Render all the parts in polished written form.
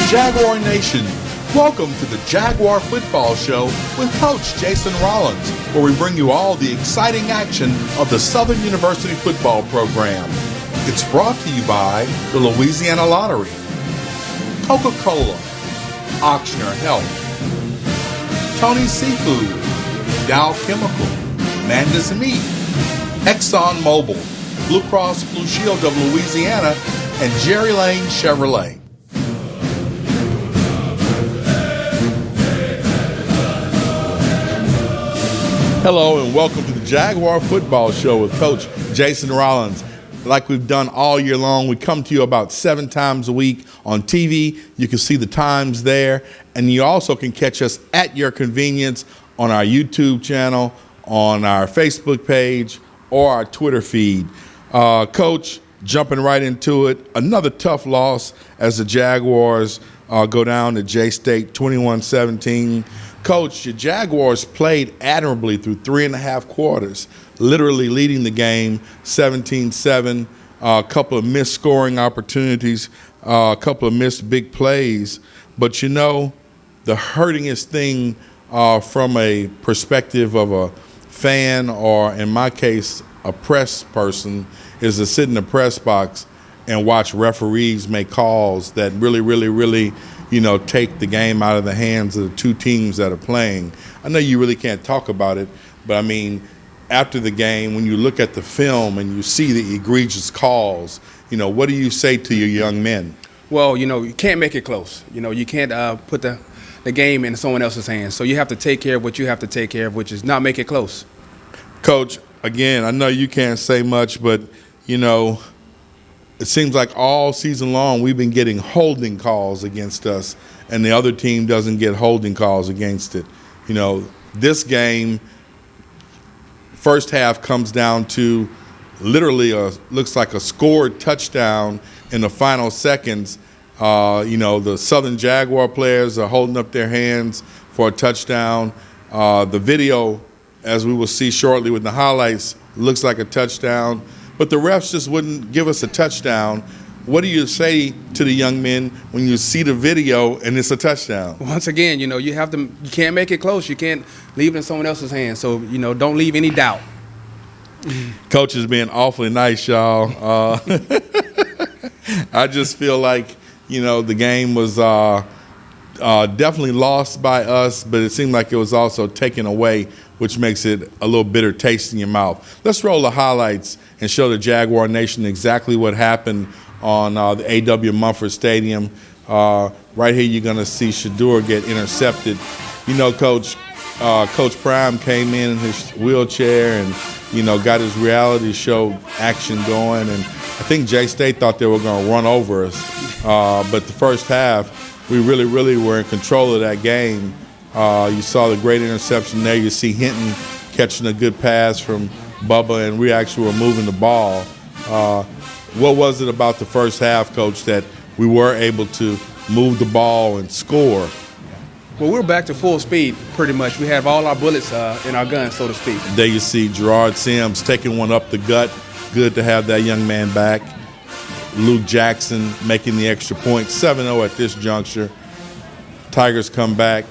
Jaguar Nation, welcome to the Jaguar Football Show with Coach Jason Rollins, where we bring you all the exciting action of the Southern University football program. It's brought to you by the Louisiana Lottery, Coca-Cola, Auctioner Health, Tony's Seafood, Dow Chemical, Manda's Meat, Exxon Mobil, Blue Cross Blue Shield of Louisiana, and Jerry Lane Chevrolet. Hello and welcome to the Jaguar Football Show with Coach Jason Rollins. Like we've done all year long, we come to you about 7 times a week on TV. You can see the times there, and you also can catch us at your convenience on our YouTube channel, on our Facebook page, or our Twitter feed. Coach, jumping right into it, another tough loss as the Jaguars go down to J-State 21-17. Coach, your Jaguars played admirably through 3.5 quarters, literally leading the game 17-7, a couple of missed scoring opportunities, a couple of missed big plays. But you know, the hurtingest thing from a perspective of a fan, or in my case, a press person, is to sit in the press box and watch referees make calls that really, take the game out of the hands of the two teams that are playing. I know you really can't talk about it, but I mean, after the game, when you look at the film and you see the egregious calls, what do you say to your young men? Well, you can't make it close. You can't put the game in someone else's hands. So you have to take care of what you have to take care of, which is not make it close. Coach, again, I know you can't say much, but, it seems like all season long we've been getting holding calls against us, and the other team doesn't get holding calls against it. This game, first half comes down to literally looks like a scored touchdown in the final seconds. The Southern Jaguar players are holding up their hands for a touchdown. The video, as we will see shortly with the highlights, looks like a touchdown. But the refs just wouldn't give us a touchdown. What do you say to the young men when you see the video and it's a touchdown? Once again, you can't make it close. You can't leave it in someone else's hands. So, don't leave any doubt. Coach is being awfully nice, y'all. I just feel like, the game was definitely lost by us, but it seemed like it was also taken away, which makes it a little bitter taste in your mouth. Let's roll the highlights and show the Jaguar Nation exactly what happened on the A.W. Mumford Stadium. Right here you're going to see Jaguar get intercepted. Coach Prime came in his wheelchair and, got his reality show action going. And I think J-State thought they were going to run over us. But the first half, we really were in control of that game. You saw the great interception there. You see Hinton catching a good pass from Bubba, and we actually were moving the ball. What was it about the first half, Coach, that we were able to move the ball and score? Well, we're back to full speed, pretty much. We have all our bullets in our guns, so to speak. There you see Gerard Sims taking one up the gut. Good to have that young man back. Luke Jackson making the extra point. 7-0 at this juncture. Tigers come back.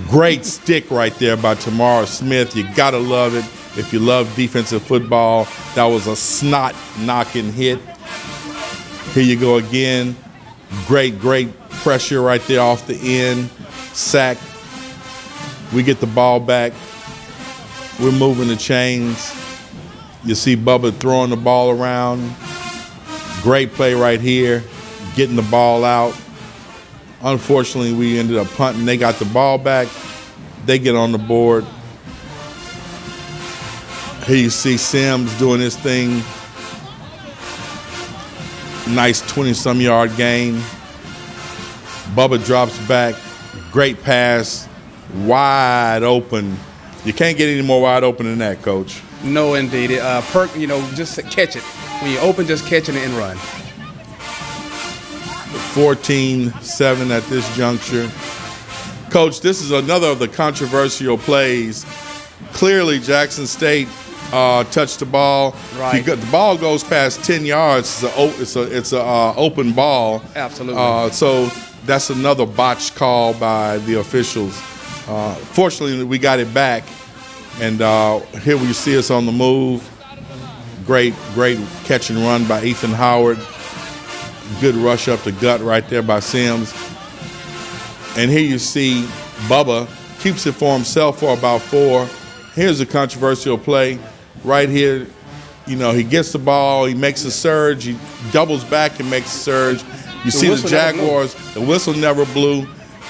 Great stick right there by Tamara Smith. You got to love it. If you love defensive football, that was a snot-knocking hit. Here you go again. Great pressure right there off the end. Sack. We get the ball back. We're moving the chains. You see Bubba throwing the ball around. Great play right here. Getting the ball out. Unfortunately, we ended up punting. They got the ball back. They get on the board. Here you see Sims doing his thing. Nice 20-some yard gain. Bubba drops back. Great pass. Wide open. You can't get any more wide open than that, Coach. No, indeed. Just catch it. When you open, just catch it and run. 14-7 at this juncture. Coach, this is another of the controversial plays. Clearly, Jackson State touch the ball. Right. The ball goes past 10 yards. It's a open ball. Absolutely. So that's another botched call by the officials. Fortunately, we got it back, and here we see us on the move. Great catch and run by Ethan Howard. Good rush up the gut right there by Sims. And here you see Bubba keeps it for himself for about 4. Here's a controversial play right here. You know, he gets the ball, he makes a surge, he doubles back and makes a surge. You see the Jaguars, the whistle never blew,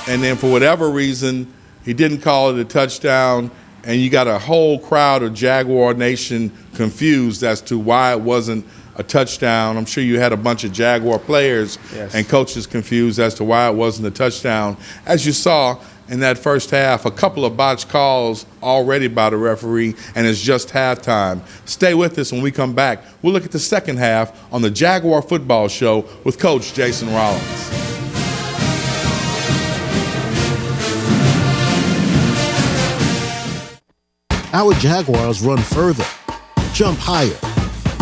and then for whatever reason, he didn't call it a touchdown, and you got a whole crowd of Jaguar Nation confused as to why it wasn't a touchdown. I'm sure you had a bunch of Jaguar players and coaches confused as to why it wasn't a touchdown. As you saw in that first half, a couple of botched calls already by the referee, and it's just halftime. Stay with us when we come back. We'll look at the second half on the Jaguar Football Show with Coach Jason Rollins. Our Jaguars run further, jump higher,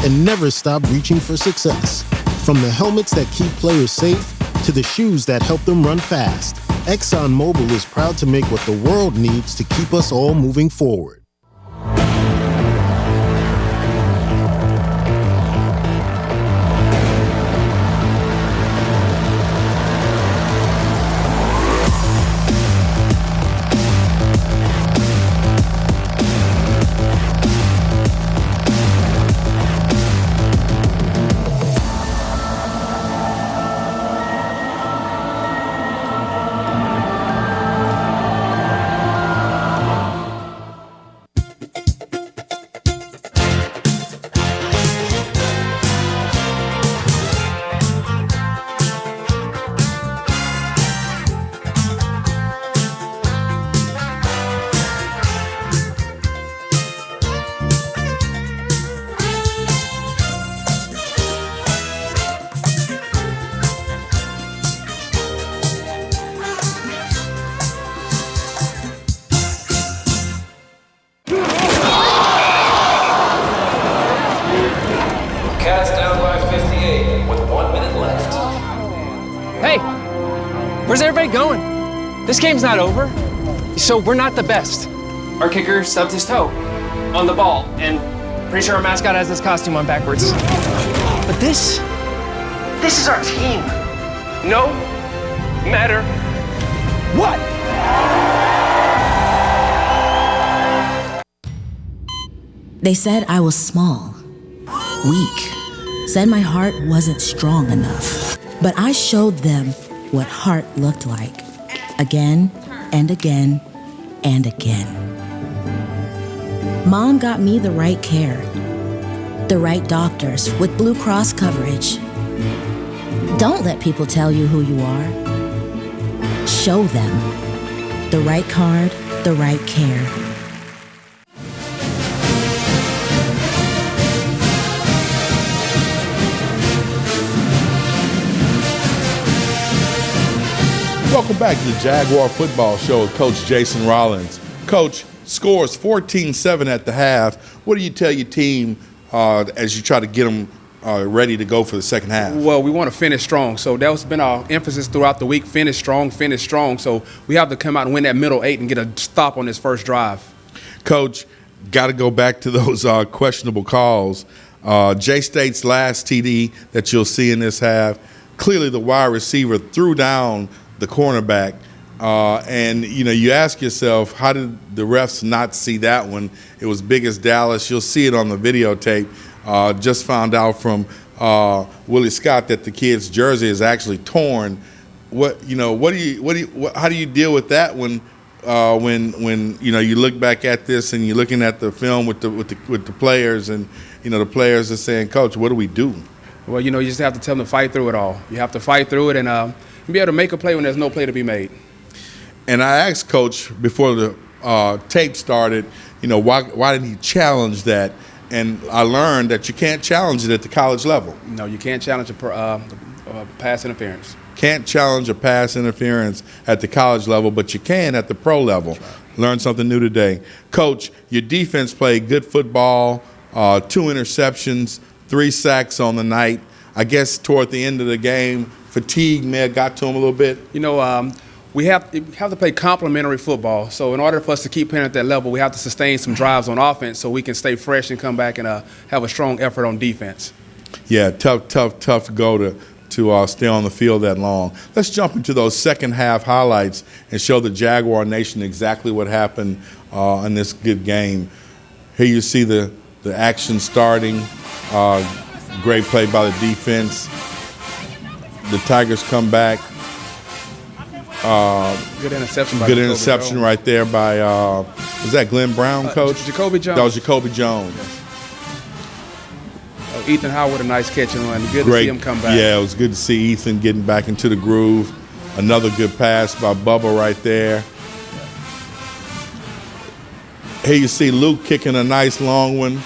and never stop reaching for success. From the helmets that keep players safe to the shoes that help them run fast, ExxonMobil is proud to make what the world needs to keep us all moving forward. Cats down by 58 with 1 minute left. Hey, where's everybody going? This game's not over. So we're not the best. Our kicker stubbed his toe on the ball, and pretty sure our mascot has his costume on backwards. But this is our team. No matter what. They said I was small, weak, said my heart wasn't strong enough. But I showed them what heart looked like, again and again and again. Mom got me the right care, the right doctors with Blue Cross coverage. Don't let people tell you who you are. Show them the right card, the right care. Welcome back to the Jaguar Football Show with Coach Jason Rollins. Coach, scores 14-7 at the half. What do you tell your team as you try to get them ready to go for the second half? Well, we want to finish strong. So that's been our emphasis throughout the week, finish strong, finish strong. So we have to come out and win that middle 8 and get a stop on this first drive. Coach, got to go back to those questionable calls. J-State's last TD that you'll see in this half, clearly the wide receiver threw down the cornerback. And, you know, you ask yourself, how did the refs not see that one? It was big as Dallas. You'll see it on the videotape. Just found out from Willie Scott that the kid's jersey is actually torn. How do you deal with that when you know you look back at this and you're looking at the film with the players, and you know the players are saying, Coach, what do we do? Well, you know, you just have to tell them to fight through it all. You have to fight through it and be able to make a play when there's no play to be made. And I asked Coach before the tape started, you know, why didn't he challenge that? And I learned that you can't challenge it at the college level. No, you can't challenge a pass interference. Can't challenge a pass interference at the college level, but you can at the pro level. Learned something new today. Coach, your defense played good football 2 interceptions, 3 sacks on the night. I guess toward the end of the game, fatigue may have got to him a little bit. You know, we have to play complementary football. So in order for us to keep playing at that level, we have to sustain some drives on offense so we can stay fresh and come back and have a strong effort on defense. Yeah, tough to go to stay on the field that long. Let's jump into those second half highlights and show the Jaguar Nation exactly what happened in this good game. Here you see the action starting. Great play by the defense. The Tigers come back. Good interception by Good Jacoby interception Jones. right there by, was that Glenn Brown, Coach? Jacoby Jones. That was Jacoby Jones. Ethan Howard, a nice catch and run. Good to see him come back. Yeah, it was good to see Ethan getting back into the groove. Another good pass by Bubba right there. Here you see Luke kicking a nice long one.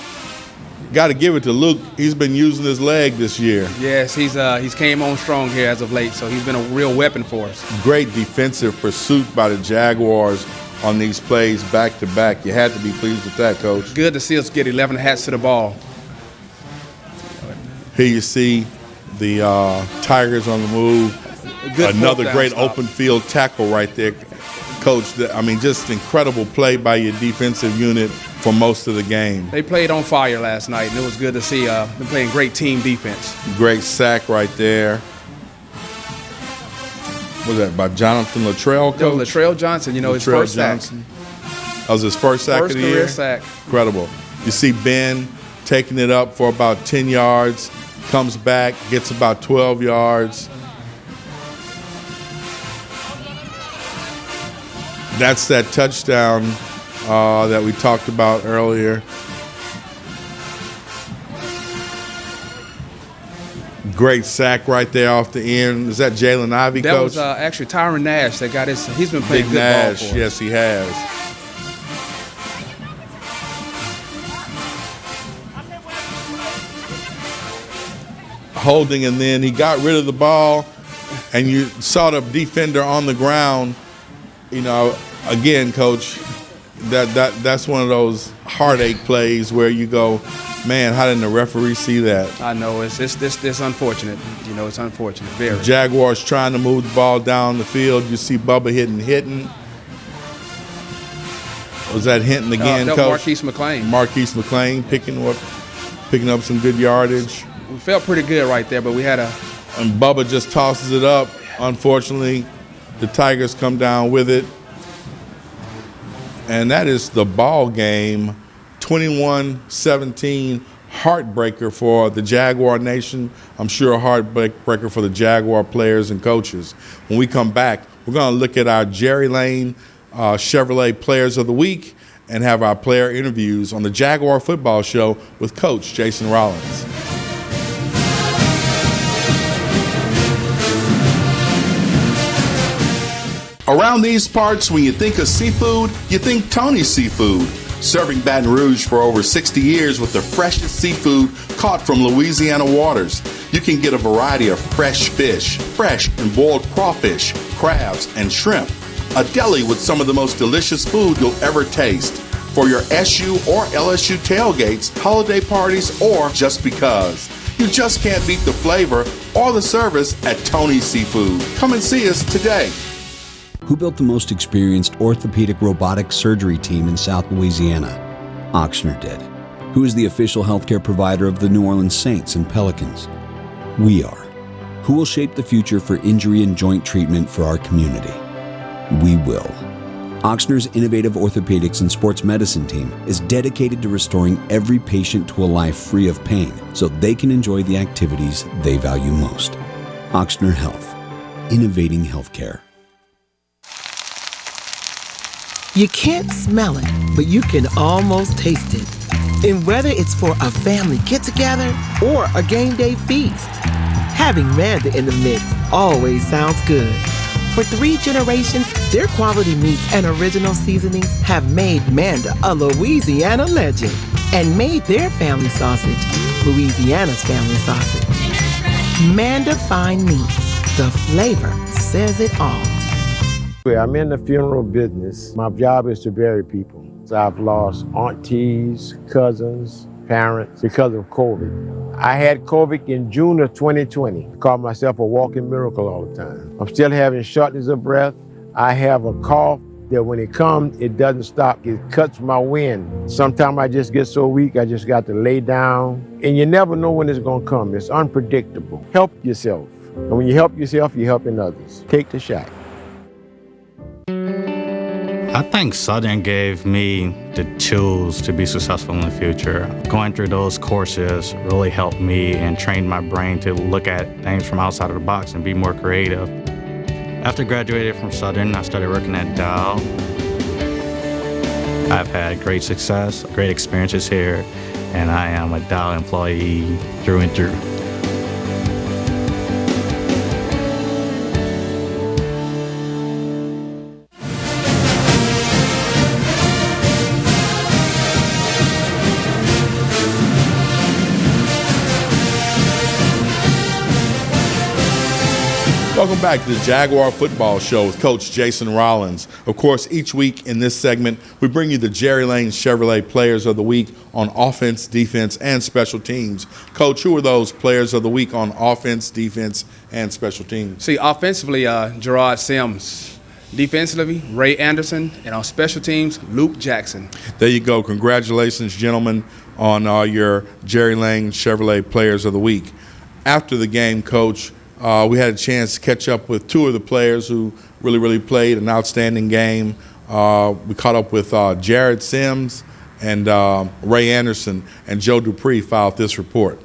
Got to give it to Luke. He's been using his leg this year. Yes, he's came on strong here as of late, so he's been a real weapon for us. Great defensive pursuit by the Jaguars on these plays back to back. You had to be pleased with that, Coach. Good to see us get 11 hats to the ball. Here you see the Tigers on the move. Good Another great stop. open field tackle right there. Coach, I mean, just incredible play by your defensive unit for most of the game. They played on fire last night, and it was good to see them playing great team defense. Great sack right there. What was that, by Jonathan Luttrell, Coach? That was Latrell Johnson, his Latrell first Johnson. sack. That was his first sack First of the career year? sack. Incredible. You see Ben taking it up for about 10 yards, comes back, gets about 12 yards. That's that touchdown that we talked about earlier. Great sack right there off the end. Is that Jalen Ivey, That Coach? was actually Tyron Nash that got he's been playing Big good Nash, ball for us. yes, he has. Holding, and then he got rid of the ball, and you saw the defender on the ground. Again, Coach, that's one of those heartache plays where you go, man, how didn't the referee see that? I know it's unfortunate. It's unfortunate. Very. Jaguars trying to move the ball down the field. You see Bubba hitting. Was that Hinton again, that Coach? Marquise McClain. Marquise McClain picking up some good yardage. We felt pretty good right there, but we had And Bubba just tosses it up. Unfortunately, the Tigers come down with it. And that is the ball game, 21-17, heartbreaker for the Jaguar Nation. I'm sure a heartbreaker for the Jaguar players and coaches. When we come back, we're going to look at our Jerry Lane Chevrolet Players of the Week and have our player interviews on the Jaguar Football Show with Coach Jason Rollins. Around these parts, when you think of seafood, you think Tony's Seafood. Serving Baton Rouge for over 60 years with the freshest seafood caught from Louisiana waters. You can get a variety of fresh fish, fresh and boiled crawfish, crabs, and shrimp. A deli with some of the most delicious food you'll ever taste. For your SU or LSU tailgates, holiday parties, or just because. You just can't beat the flavor or the service at Tony's Seafood. Come and see us today. Who built the most experienced orthopedic robotic surgery team in South Louisiana? Ochsner did. Who is the official healthcare provider of the New Orleans Saints and Pelicans? We are. Who will shape the future for injury and joint treatment for our community? We will. Ochsner's innovative orthopedics and sports medicine team is dedicated to restoring every patient to a life free of pain so they can enjoy the activities they value most. Ochsner Health. Innovating healthcare. You can't smell it, but you can almost taste it. And whether it's for a family get-together or a game day feast, having Manda in the mix always sounds good. For 3 generations, their quality meats and original seasonings have made Manda a Louisiana legend and made their family sausage Louisiana's family sausage. Manda Fine Meats, the flavor says it all. I'm in the funeral business. My job is to bury people. So I've lost aunties, cousins, parents because of COVID. I had COVID in June of 2020. I called myself a walking miracle all the time. I'm still having shortness of breath. I have a cough that when it comes, it doesn't stop. It cuts my wind. Sometimes I just get so weak, I just got to lay down. And you never know when it's gonna come. It's unpredictable. Help yourself. And when you help yourself, you're helping others. Take the shot. I think Southern gave me the tools to be successful in the future. Going through those courses really helped me and trained my brain to look at things from outside of the box and be more creative. After graduating from Southern, I started working at Dow. I've had great success, great experiences here, and I am a Dow employee through and through. Welcome back to the Jaguar Football Show with Coach Jason Rollins. Of course, each week in this segment, we bring you the Jerry Lane Chevrolet Players of the Week on offense, defense, and special teams. Coach, who are those Players of the Week on offense, defense, and special teams? See, offensively, Gerard Sims. Defensively, Ray Anderson. And on special teams, Luke Jackson. There you go. Congratulations, gentlemen, on your Jerry Lane Chevrolet Players of the Week. After the game, Coach, we had a chance to catch up with two of the players who really played an outstanding game. We caught up with Jared Sims and Ray Anderson, and Joe Dupree filed this report.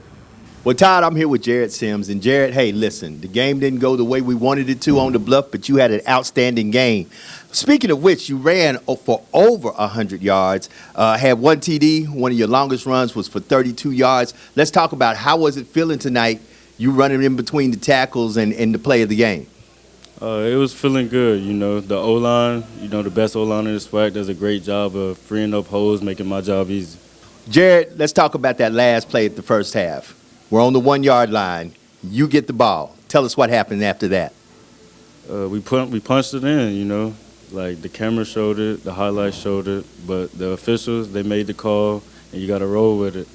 Well, Todd, I'm here with Jared Sims. And Jared, hey, listen, the game didn't go the way we wanted it to on the bluff, but you had an outstanding game. Speaking of which, you ran for over 100 yards, had one TD. One of your longest runs was for 32 yards. Let's talk about how was it feeling tonight, you running in between the tackles and the play of the game? It was feeling good, you know. The O-line, you know, the best O-line in the SWAC does a great job of freeing up holes, making my job easy. Jared, let's talk about that last play at the first half. We're on the 1 yard line. You get the ball. Tell us what happened after that. We punched it in, you know. Like the camera showed it, the highlights showed it, but the officials, they made the call, and you got to roll with it.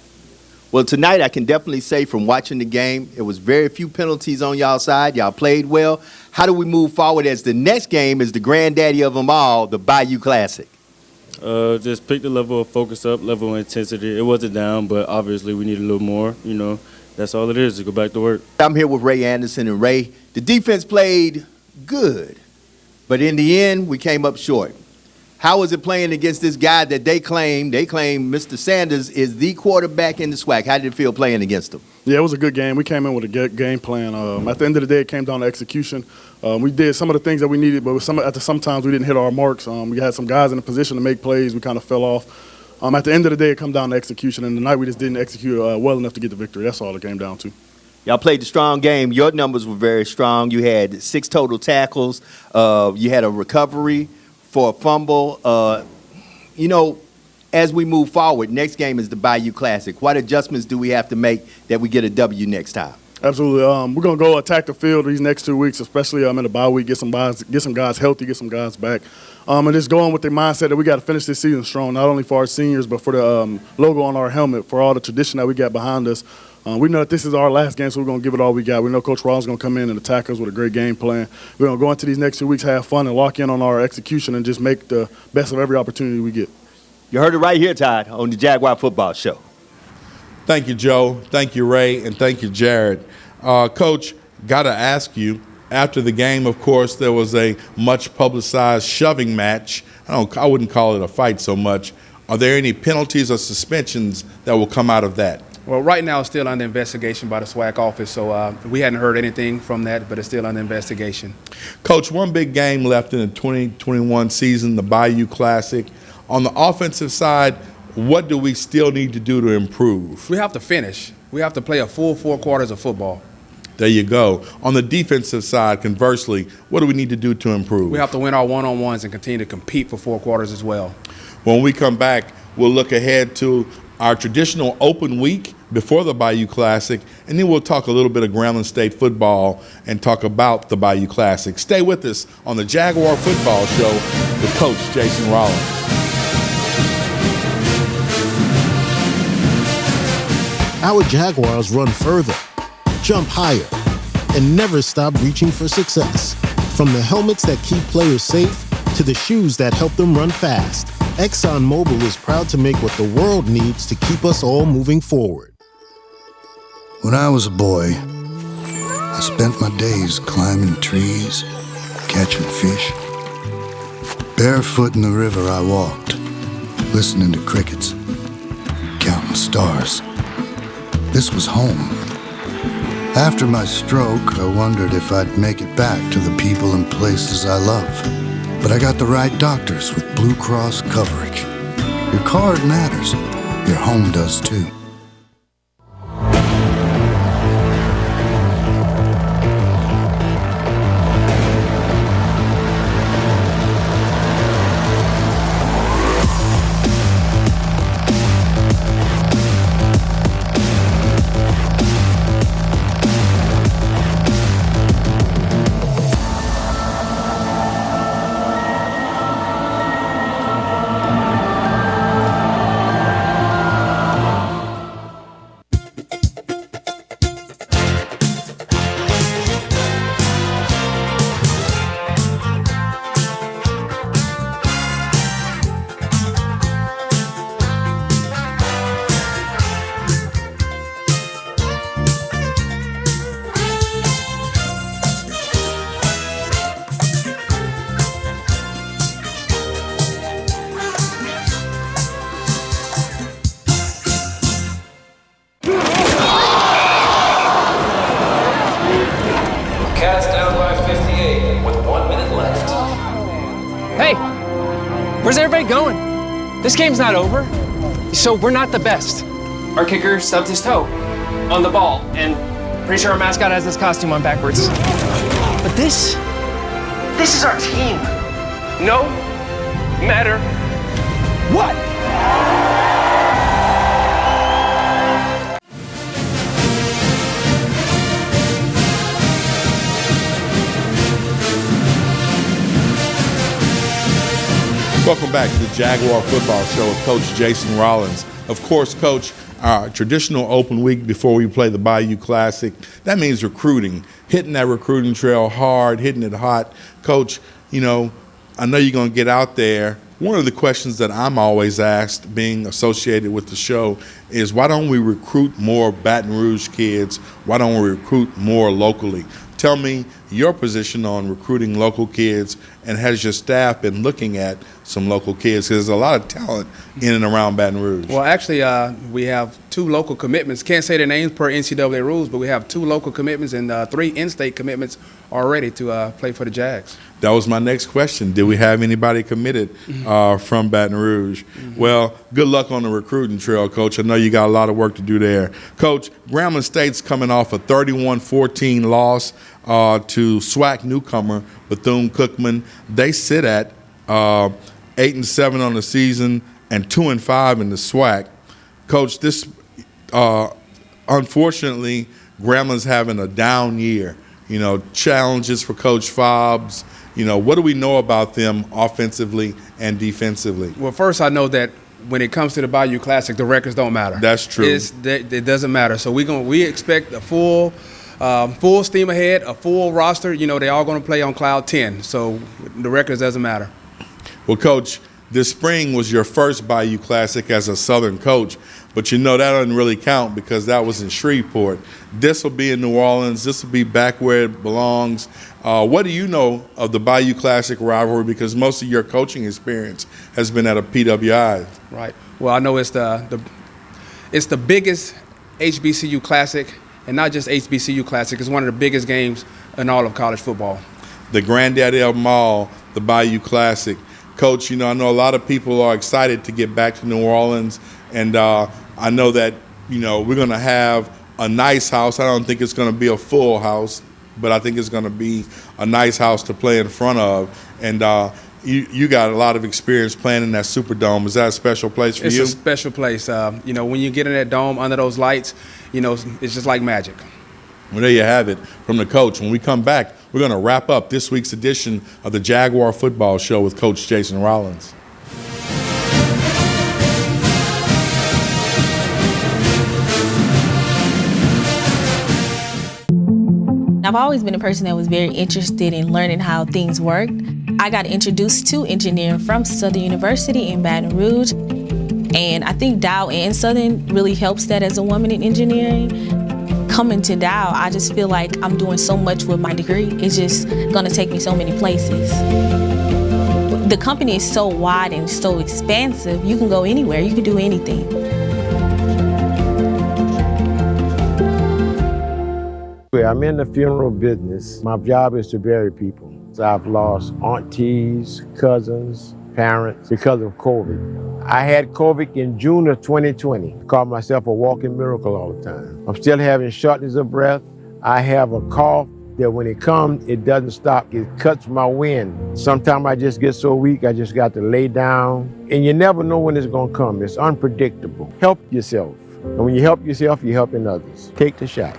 Well, tonight I can definitely say from watching the game, it was very few penalties on y'all side. Y'all played well. How do we move forward as the next game is the granddaddy of them all, the Bayou Classic? Just pick the level of focus up, level of intensity. It wasn't down, but obviously we need a little more, you know. That's all it is, to go back to work. I'm here with Ray Anderson, and Ray, the defense played good, but in the end, we came up short. How was it playing against this guy that they claim Mr. Sanders is the quarterback in the SWAC? How did it feel playing against him? Yeah, it was a good game. We came in with a good game plan. At the end of the day, it came down to execution. We did some of the things that we needed, but sometimes we didn't hit our marks. We had some guys in a position to make plays. We kind of fell off. At the end of the day, it come down to execution, and tonight we just didn't execute well enough to get the victory. That's all it came down to. Y'all played a strong game. Your numbers were very strong. You had 6 total tackles. You had a recovery for a fumble. You know, as we move forward, next game is the Bayou Classic. What adjustments do we have to make that we get a W next time? Absolutely. We're going to go attack the field these next 2 weeks, especially in the bye week, get some guys healthy, get some guys back. And just going with the mindset that we got to finish this season strong, not only for our seniors, but for the logo on our helmet, for all the tradition that we got behind us. We know that this is our last game, so we're going to give it all we got. We know Coach Rollins is going to come in and attack us with a great game plan. We're going to go into these next 2 weeks, have fun, and lock in on our execution and just make the best of every opportunity we get. You heard it right here, Todd, on the Jaguar Football Show. Thank you, Joe. Thank you, Ray, and thank you, Jared. Coach, got to ask you, after the game, of course, there was a much-publicized shoving match. I wouldn't call it a fight so much. Are there any penalties or suspensions that will come out of that? Well, right now it's still under investigation by the SWAC office, so we hadn't heard anything from that, but it's still under investigation. Coach, one big game left in the 2021 season, the Bayou Classic. On the offensive side, what do we still need to do to improve? We have to finish. We have to play a full 4 quarters of football. There you go. On the defensive side, conversely, what do we need to do to improve? We have to win our one-on-ones and continue to compete for 4 quarters as well. When we come back, we'll look ahead to our traditional open week before the Bayou Classic, and then we'll talk a little bit of Grambling State football and talk about the Bayou Classic. Stay with us on the Jaguar Football Show with Coach Jason Rollins. Our Jaguars run further, jump higher, and never stop reaching for success. From the helmets that keep players safe to the shoes that help them run fast, ExxonMobil is proud to make what the world needs to keep us all moving forward. When I was a boy, I spent my days climbing trees, catching fish. Barefoot in the river I walked, listening to crickets, counting stars. This was home. After my stroke, I wondered if I'd make it back to the people and places I love. But I got the right doctors with Blue Cross coverage. Your card matters. Your home does too. Cats down by 58 with 1 minute left. Hey, where's everybody going? This game's not over. So we're not the best. Our kicker stubbed his toe on the ball, and pretty sure our mascot has his costume on backwards. But this is our team. No matter what. Welcome back to the Jaguar Football Show with Coach Jason Rollins. Of course, Coach, our traditional open week before we play the Bayou Classic, that means recruiting, hitting that recruiting trail hard, hitting it hot. Coach, you know, I know you're going to get out there. One of the questions that I'm always asked, being associated with the show, is why don't we recruit more Baton Rouge kids? Why don't we recruit more locally? Tell me your position on recruiting local kids, and has your staff been looking at some local kids? Because there's a lot of talent in and around Baton Rouge. Well, actually, we have 2 local commitments. Can't say their names per NCAA rules, but we have 2 local commitments and 3 in-state commitments already to play for the Jags. That was my next question. Did we have anybody committed from Baton Rouge? Well, good luck on the recruiting trail, Coach. I know you got a lot of work to do there. Coach, Grambling State's coming off a 31-14 loss to SWAC newcomer Bethune-Cookman. They sit at 8-7 on the season and 2-5 in the SWAC. Coach, this unfortunately, Grambling's having a down year. You know, challenges for Coach Fobbs. You know, what do we know about them offensively and defensively? Well, first, I know that when it comes to the Bayou Classic, the records don't matter. That's true. It doesn't matter. So we expect a full steam ahead, a full roster. You know, they're all going to play on cloud 10. So the records doesn't matter. Well, Coach, this spring was your first Bayou Classic as a Southern coach, but you know that doesn't really count because that was in Shreveport. This will be in New Orleans. This will be back where it belongs. What do you know of the Bayou Classic rivalry? Because most of your coaching experience has been at a PWI. Right. Well, I know it's the biggest HBCU Classic, and not just HBCU Classic. It's one of the biggest games in all of college football. The Granddaddy of them all, the Bayou Classic. Coach, you know, I know a lot of people are excited to get back to New Orleans, and I know that, you know, we're going to have a nice house. I don't think it's going to be a full house, but I think it's going to be a nice house to play in front of. And you got a lot of experience playing in that Superdome. Is that a special place for you? It's a special place. You know, when you get in that dome under those lights, you know, it's just like magic. Well, there you have it from the coach. When we come back, we're going to wrap up this week's edition of the Jaguar Football Show with Coach Jason Rollins. I've always been a person that was very interested in learning how things worked. I got introduced to engineering from Southern University in Baton Rouge. And I think Dow and Southern really helps that as a woman in engineering. Coming to Dow, I just feel like I'm doing so much with my degree. It's just gonna take me so many places. The company is so wide and so expansive, you can go anywhere, you can do anything. I'm in the funeral business. My job is to bury people. So I've lost aunties, cousins, parents because of COVID. I had COVID in June of 2020. I called myself a walking miracle all the time. I'm still having shortness of breath. I have a cough that when it comes, it doesn't stop. It cuts my wind. Sometimes I just get so weak, I just got to lay down. And you never know when it's gonna come. It's unpredictable. Help yourself. And when you help yourself, you're helping others. Take the shot.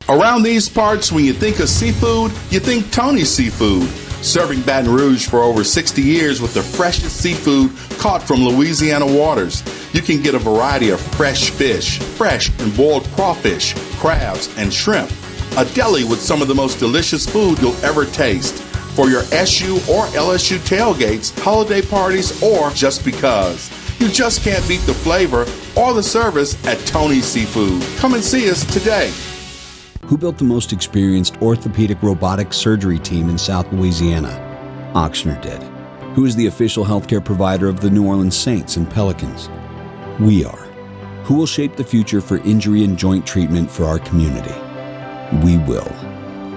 Around these parts, when you think of seafood, you think Tony's Seafood. Serving Baton Rouge for over 60 years with the freshest seafood caught from Louisiana waters. You can get a variety of fresh fish, fresh and boiled crawfish, crabs, and shrimp. A deli with some of the most delicious food you'll ever taste. For your SU or LSU tailgates, holiday parties, or just because. You just can't beat the flavor or the service at Tony's Seafood. Come and see us today. Who built the most experienced orthopedic robotic surgery team in South Louisiana? Ochsner did. Who is the official healthcare provider of the New Orleans Saints and Pelicans? We are. Who will shape the future for injury and joint treatment for our community? We will.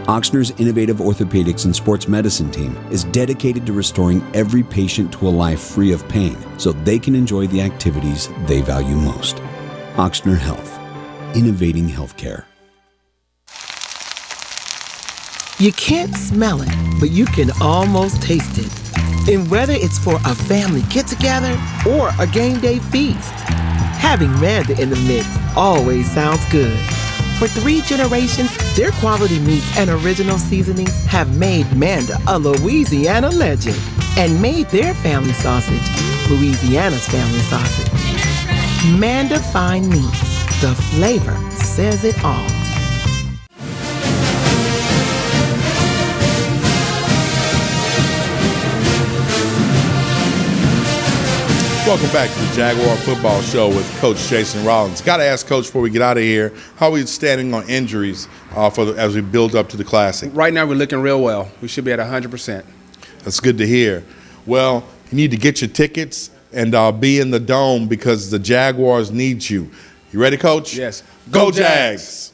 Ochsner's innovative orthopedics and sports medicine team is dedicated to restoring every patient to a life free of pain so they can enjoy the activities they value most. Ochsner Health. Innovating healthcare. You can't smell it, but you can almost taste it. And whether it's for a family get-together or a game day feast, having Manda in the mix always sounds good. For 3 generations, their quality meats and original seasonings have made Manda a Louisiana legend and made their family sausage Louisiana's family sausage. Manda Fine Meats. The flavor says it all. Welcome back to the Jaguar Football Show with Coach Jason Rollins. Got to ask Coach before we get out of here, how are we standing on injuries as we build up to the Classic? Right now we're looking real well. We should be at 100%. That's good to hear. Well, you need to get your tickets and be in the Dome because the Jaguars need you. You ready, Coach? Yes. Go Jags!